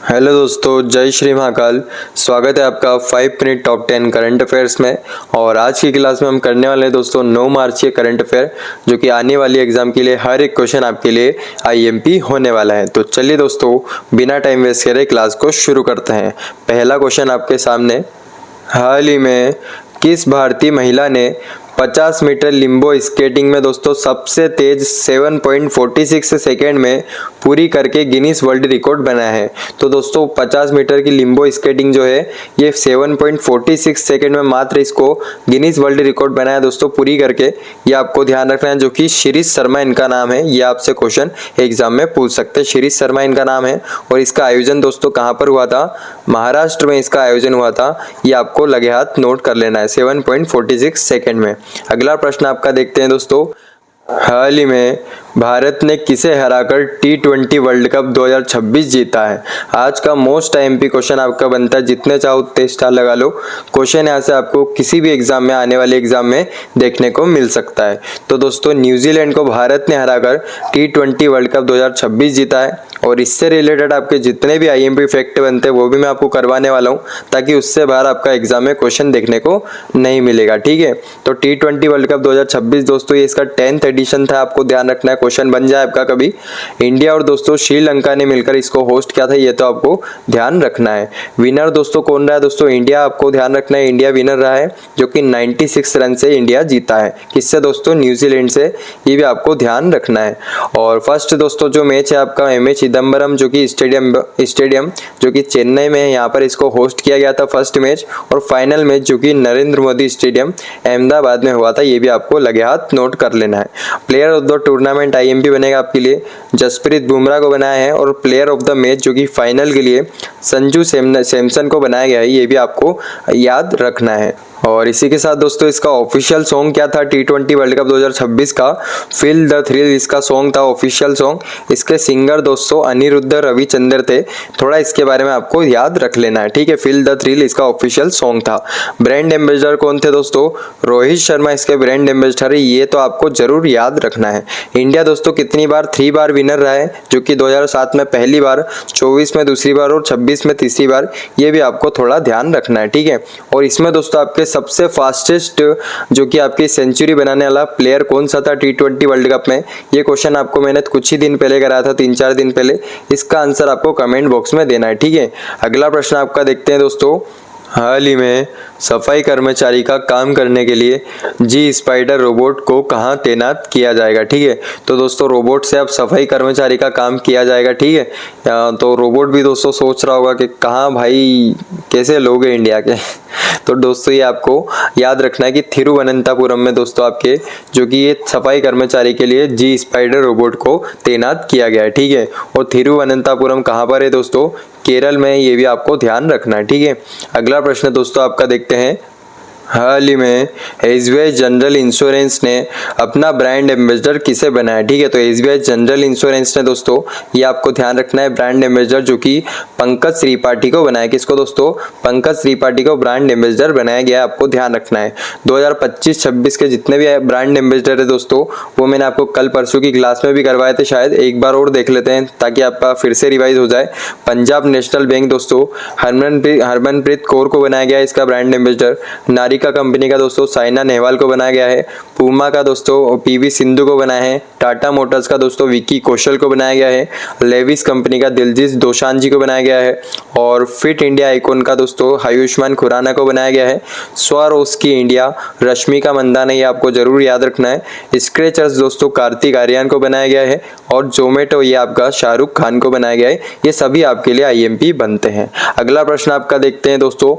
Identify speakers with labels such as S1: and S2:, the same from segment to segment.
S1: Hello दोस्तों, जय श्री महाकाल। स्वागत है आपका 5 मिनट टॉप 10 करंट अफेयर्स में। और आज की क्लास में हम करने वाले हैं दोस्तों 9 मार्च के करंट अफेयर, जो कि आने वाली एग्जाम के लिए हर एक क्वेश्चन आपके लिए आईएमपी होने वाला है। तो चलिए दोस्तों, बिना टाइम वेस्ट करे क्लास को शुरू करते हैं। पहला क्वेश्चन आपके सामने, हाल ही में किस भारतीय महिला ने 50 मीटर लिम्बो स्केटिंग में दोस्तों सबसे तेज 7.46 सेकेंड में पूरी करके गिनीज वर्ल्ड रिकॉर्ड बनाया है? तो दोस्तों 50 मीटर की लिम्बो स्केटिंग जो है ये 7.46 सेकेंड में मात्र इसको गिनीज वर्ल्ड रिकॉर्ड बनाया दोस्तों पूरी करके। ये आपको ध्यान रखना है, जो कि शिरीष शर्मा इनका नाम है। ये आपसे क्वेश्चन एग्जाम में पूछ सकते हैं। शिरीष शर्मा इनका नाम है और इसका आयोजन दोस्तों कहाँ पर हुआ था? महाराष्ट्र में इसका आयोजन हुआ था। ये आपको लगे हाथ नोट कर लेना है 7.46 सेकेंड में। अगला प्रश्न आपका देखते हैं दोस्तों, हाल ही में भारत ने किसे हराकर T20 वर्ल्ड कप 2026 जीता है? आज का मोस्ट आईएमपी क्वेश्चन आपका बनता है, जितने चाहो उतने स्टार लगा लो। क्वेश्चन यहाँ से आपको किसी भी एग्जाम में, आने वाले एग्जाम में देखने को मिल सकता है। तो दोस्तों न्यूजीलैंड को भारत ने हराकर T20 वर्ल्ड कप 2026 जीता है। और इससे रिलेटेड आपके जितने भी आईएमपी फैक्ट बनते हैं वो भी मैं आपको करवाने वाला हूँ, ताकि उससे बाहर आपका एग्जाम में क्वेश्चन देखने को नहीं मिलेगा। ठीक है, तो T20 वर्ल्ड कप 2026 दोस्तों ये इसका 10th एडिशन था। आपको ध्यान रखना है, क्वेश्चन बन जाए आपका कभी। इंडिया और दोस्तों श्रीलंका ने मिलकर इसको होस्ट किया था, ये तो आपको ध्यान रखना है। विनर दोस्तों कौन रहा है? दोस्तों इंडिया, आपको ध्यान रखना है, इंडिया विनर रहा है, जो कि 96 रन से इंडिया जीता है। किससे दोस्तों? न्यूजीलैंड से। ये भी आपको ध्यान रखना है। और फर्स्ट दोस्तों जो मैच है आपका एमए चिदम्बरम जो कि स्टेडियम जो कि चेन्नई में है, यहाँ पर इसको होस्ट किया गया था फर्स्ट मैच। और फाइनल मैच जो कि नरेंद्र मोदी स्टेडियम अहमदाबाद में हुआ था। ये भी आपको लगे हाथ नोट कर लेना है। Player of the tournament IMP बनेगा आपके लिए, जसप्रीत बुमराह को बनाया है। और प्लेयर ऑफ द मैच जो कि फाइनल के लिए संजू सैमसन को बनाया गया है। ये भी आपको याद रखना है। और इसी के साथ दोस्तों इसका ऑफिशियल सॉन्ग क्या था T20 वर्ल्ड कप 2026 का? फील द थ्रिल इसका सॉन्ग था, ऑफिशियल सॉन्ग। इसके सिंगर दोस्तों अनिरुद्ध रविचंद्र थे। थोड़ा इसके बारे में आपको याद रख लेना है। ठीक है, फील द थ्रिल इसका ऑफिशियल सॉन्ग था। ब्रांड एम्बेसडर कौन थे दोस्तों? रोहित शर्मा इसके ब्रांड एम्बेसडर है। ये तो आपको जरूर याद रखना है। इंडिया दोस्तों कितनी बार? 3 बार विनर रहा है, जो कि 2007 में पहली बार, 24 में दूसरी बार और 26 में तीसरी बार। ये भी आपको थोड़ा ध्यान रखना है। ठीक है, और इसमें दोस्तों आपके सबसे फास्टेस्ट जो कि आपकी सेंचुरी बनाने वाला प्लेयर कौन सा था T20 वर्ल्ड कप में? ये क्वेश्चन आपको मैंने कुछ ही दिन पहले कराया था, 3-4 दिन पहले। इसका आंसर आपको कमेंट बॉक्स में देना है। ठीक है, अगला प्रश्न आपका देखते हैं दोस्तों, हाल ही में सफाई कर्मचारी का काम करने के लिए जी स्पाइडर रोबोट को कहाँ तैनात किया जाएगा? ठीक है, तो दोस्तों रोबोट से अब सफाई कर्मचारी का काम किया जाएगा। ठीक है, तो रोबोट भी दोस्तों सोच रहा होगा कि कहाँ भाई, कैसे लोग हैं इंडिया के। तो दोस्तों ये आपको याद रखना है कि थिरुवनंतपुरम में दोस्तों आपके जो कि ये सफाई कर्मचारी के लिए जी स्पाइडर रोबोट को तैनात किया गया है। ठीक है, और थिरुवनंतपुरम कहाँ पर है दोस्तों? केरल में। ये भी आपको ध्यान रखना है। ठीक है, अगला प्रश्न दोस्तों आपका देखते हैं, हाल ही में एसबीआई जनरल इंश्योरेंस ने अपना ब्रांड एम्बेसडर किसे बनाया? ठीक है, तो एसबीआई जनरल इंश्योरेंस ने दोस्तों, ये आपको ध्यान रखना है, ब्रांड एम्बेसडर जो कि पंकज त्रिपाठी को बनाया। किसको दोस्तों? पंकज त्रिपाठी को ब्रांड एम्बेसडर बनाया गया, आपको ध्यान रखना है। 2025-26 के जितने भी ब्रांड एम्बेसडर है दोस्तों, वो मैंने आपको कल परसों की क्लास में भी करवाए थे, शायद एक बार और देख लेते हैं ताकि आपका फिर से रिवाइज हो जाए। पंजाब नेशनल बैंक दोस्तों हरमनप्रीत कौर को बनाया गया इसका ब्रांड एम्बेसडर। नारी का कंपनी का दोस्तों साइना नेहवाल को बनाया गया है। पूमा का दोस्तों पीवी सिंधु को बनाया है। टाटा मोटर्स का दोस्तों विक्की कौशल को बनाया गया है। लेविस कंपनी का दिलजीत दोसांझ जी को बनाया गया है। और फिट इंडिया आइकॉन का दोस्तों आयुष्मान खुराना को बनाया गया है। स्वारोस्की इंडिया रश्मिका मंदाना, ये आपको जरूर याद रखना है। स्क्रैचर्स दोस्तों कार्तिक आर्यन को बनाया गया है। और जोमेटो ये आपका शाहरुख खान को बनाया गया है। ये सभी आपके लिए आईएमपी बनते हैं। अगला प्रश्न आपका देखते हैं दोस्तों,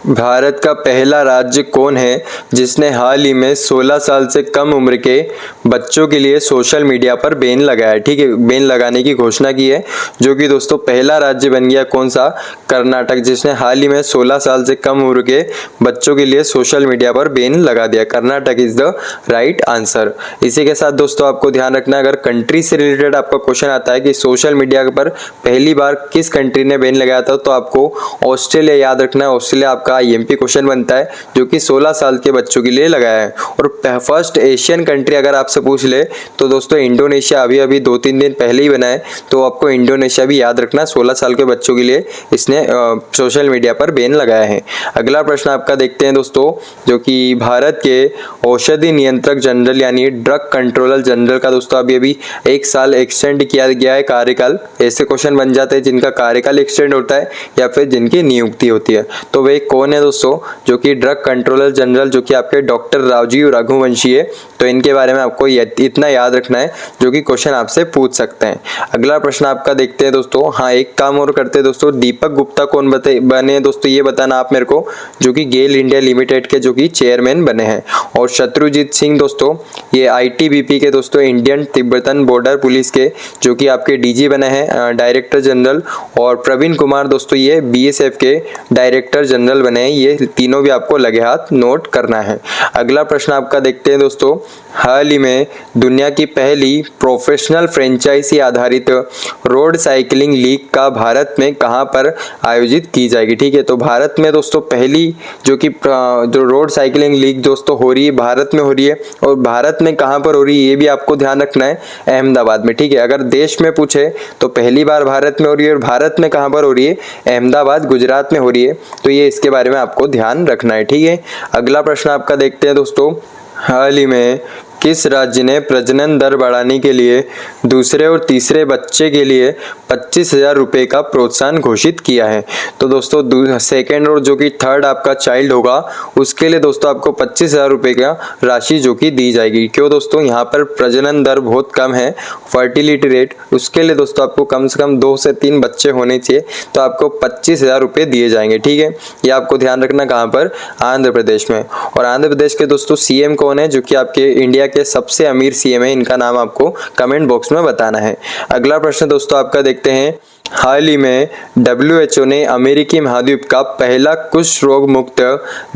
S1: भारत का पहला राज्य कौन है जिसने हाल ही में 16 साल से कम उम्र के बच्चों के लिए सोशल मीडिया पर बैन लगाया है? ठीक है, बैन लगाने की घोषणा की है, जो कि दोस्तों पहला राज्य बन गया कौन सा? कर्नाटक, जिसने हाल ही में 16 साल से कम उम्र के बच्चों के लिए सोशल मीडिया पर बैन लगा दिया। Karnataka is the right answer. इसी के साथ दोस्तों आपको ध्यान रखना है, अगर कंट्री से रिलेटेड आपका क्वेश्चन आता है कि सोशल मीडिया पर पहली बार किस कंट्री ने बैन लगाया था, तो आपको ऑस्ट्रेलिया याद रखना है। ऑस्ट्रेलिया आपका आपका IMP क्वेश्चन बनता है जो कि 16 साल के बच्चों के लिए लगाया है। और फर्स्ट एशियन कंट्री अगर आपसे पूछ ले तो दोस्तों इंडोनेशिया अभी 2-3 दिन पहले ही बना है, तो आपको इंडोनेशिया भी याद रखना। 16 साल के बच्चों के लिए इसने सोशल मीडिया पर बैन लगाया है। अगला प्रश्न आपका देखते हैं दोस्तों, जो कि भारत के औषधि नियंत्रक जनरल यानी ड्रग कंट्रोलर जनरल का दोस्तों अभी 1 साल एक्सटेंड किया गया है कार्यकाल। ऐसे क्वेश्चन बन जाते हैं जिनका कार्यकाल एक्सटेंड होता है या फिर जिनकी नियुक्ति होती है। तो वे कौन है दोस्तों, जो कि ड्रग कंट्रोलर जनरल जो कि आपके डॉक्टर राजीव रघुवंशी है। तो इनके बारे में आपको इतना याद रखना है जो कि क्वेश्चन आपसे पूछ सकते हैं। अगला प्रश्न आपका देखते हैं दोस्तों। हाँ, एक काम और करते हैं दोस्तों, दीपक गुप्ता कौन बने दोस्तों ये बताना आप मेरे को, जो कि गेल इंडिया लिमिटेड के जो कि चेयरमैन बने हैं। और शत्रुजीत सिंह दोस्तों ये ITBP के दोस्तों इंडियन तिब्बतन बॉर्डर पुलिस के जो कि आपके DG बने हैं, डायरेक्टर जनरल। और प्रवीण कुमार दोस्तों ये BSF के डायरेक्टर जनरल बने हैं। ये तीनों भी आपको लगे हाथ नोट करना है। अगला प्रश्न आपका देखते हैं दोस्तों। हाल ही में दुनिया की पहली प्रोफेशनल फ्रेंचाइजी आधारित रोड साइकिलिंग लीग का भारत में कहां पर आयोजित की जाएगी। ठीक है, तो भारत में दोस्तों पहली जो रोड साइकिलिंग लीग दोस्तों हो रही है भारत में हो रही है। और भारत में कहां पर हो रही है ये भी आपको ध्यान रखना है, अहमदाबाद में। ठीक है, अगर देश में पूछे तो पहली बार भारत में हो रही है, और भारत में कहां पर हो रही है, अहमदाबाद गुजरात में हो रही है। तो ये इसके बारे में आपको ध्यान रखना है। ठीक है, अगला प्रश्न आपका देखते हैं दोस्तों। हाल ही में किस राज्य ने प्रजनन दर बढ़ाने के लिए दूसरे और तीसरे बच्चे के लिए 25,000 रुपये का प्रोत्साहन घोषित किया है। तो दोस्तों सेकेंड और जो कि थर्ड आपका चाइल्ड होगा उसके लिए दोस्तों आपको 25,000 रुपये का राशि जो कि दी जाएगी। क्यों दोस्तों, यहाँ पर प्रजनन दर बहुत कम है, फर्टिलिटी रेट, उसके लिए दोस्तों आपको कम से कम 2 से 3 बच्चे होने चाहिए, तो आपको 25,000 रुपये दिए जाएंगे। ठीक है, ये आपको ध्यान रखना। कहाँ पर, आंध्र प्रदेश में। और आंध्र प्रदेश के दोस्तों CM कौन है, जो कि आपके इंडिया के सबसे अमीर CM है, इनका नाम आपको कमेंट बॉक्स में बताना है। अगला प्रश्न दोस्तों आपका देखते हैं। हाल ही में WHO ने अमेरिकी महाद्वीप का पहला कुष्ठ रोग मुक्त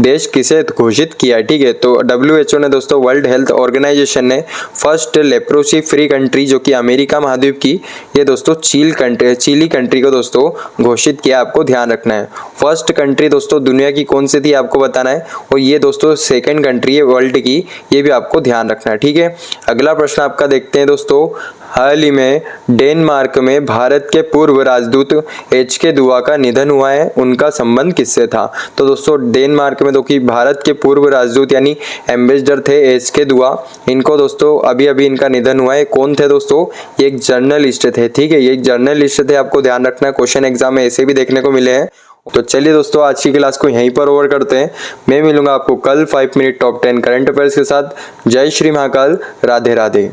S1: देश किसे घोषित किया है। ठीक है, तो WHO ने दोस्तों वर्ल्ड हेल्थ ऑर्गेनाइजेशन ने फर्स्ट लेप्रोसी फ्री कंट्री जो कि अमेरिका महाद्वीप की, ये दोस्तों चिली कंट्री को दोस्तों घोषित किया। आपको ध्यान रखना है। फर्स्ट कंट्री दोस्तों दुनिया की कौन सी थी आपको बताना है, और ये दोस्तों सेकेंड कंट्री है वर्ल्ड की, ये भी आपको ध्यान रखना है। ठीक है, अगला प्रश्न आपका देखते हैं दोस्तों। हाल ही में डेनमार्क में भारत के पूर्व राजदूत HK दुआ का निधन हुआ है, उनका संबंध किससे था। तो दोस्तों डेनमार्क में कि भारत के पूर्व राजदूत यानी एम्बेसडर थे HK दुआ, इनको दोस्तों अभी इनका निधन हुआ है। कौन थे दोस्तों, ये एक जर्नलिस्ट थे। ठीक है, ये एक जर्नलिस्ट थे, आपको ध्यान रखना है, क्वेश्चन एग्जाम में ऐसे भी देखने को मिले हैं। तो चलिए दोस्तों आज की क्लास को यहीं पर ओवर करते हैं। मैं मिलूंगा आपको कल 5 मिनट टॉप 10 करंट अफेयर्स के साथ। जय श्री महाकाल, राधे राधे।